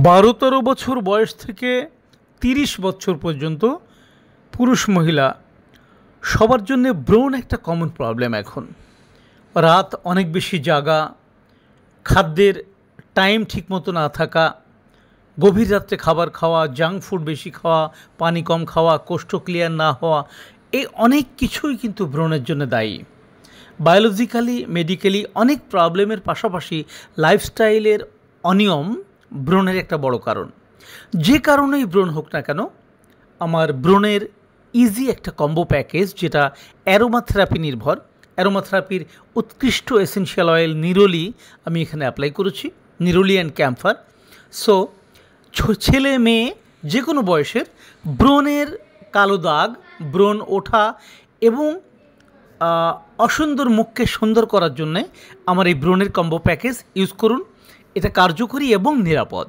12-13 বছর বয়স থেকে 30 বছর পর্যন্ত পুরুষ মহিলা সবার জন্য ব্রণ একটা কমন প্রবলেম। এখন রাত অনেক বেশি জাগা, খাদ্যের টাইম ঠিকমতো না থাকা, গভীর রাত্রে খাবার খাওয়া, জাঙ্ক ফুড বেশি খাওয়া, পানি কম খাওয়া, কোষ্ঠ ক্লিয়ার না হওয়া, এই অনেক কিছুই কিন্তু ব্রণের জন্য দায়ী। বায়োলজিক্যালি, মেডিকেলি অনেক প্রবলেমের পাশাপাশি লাইফস্টাইলের অনিয়ম ব্রণের একটা বড় কারণ। যে কারণেই ব্রণ হোক না কেন, আমার ব্রণের ইজি একটা কম্বো প্যাকেজ, যেটা অ্যারোমা থেরাপি নির্ভর, অ্যারোমা থেরাপির উৎকৃষ্ট এসেনশিয়াল অয়েল নিরোলি আমি এখানে অ্যাপ্লাই করেছি, নিরোলি অ্যান্ড ক্যাম্ফার। সো ছেলে মেয়ে যে কোনো বয়সের ব্রণের কালো দাগ, ব্রণ ওঠা এবং অসুন্দর মুখকে সুন্দর করার জন্যে আমার এই ব্রণের কম্বো প্যাকেজ ইউজ করুন। এটা কার্যকরী এবং নিরাপদ।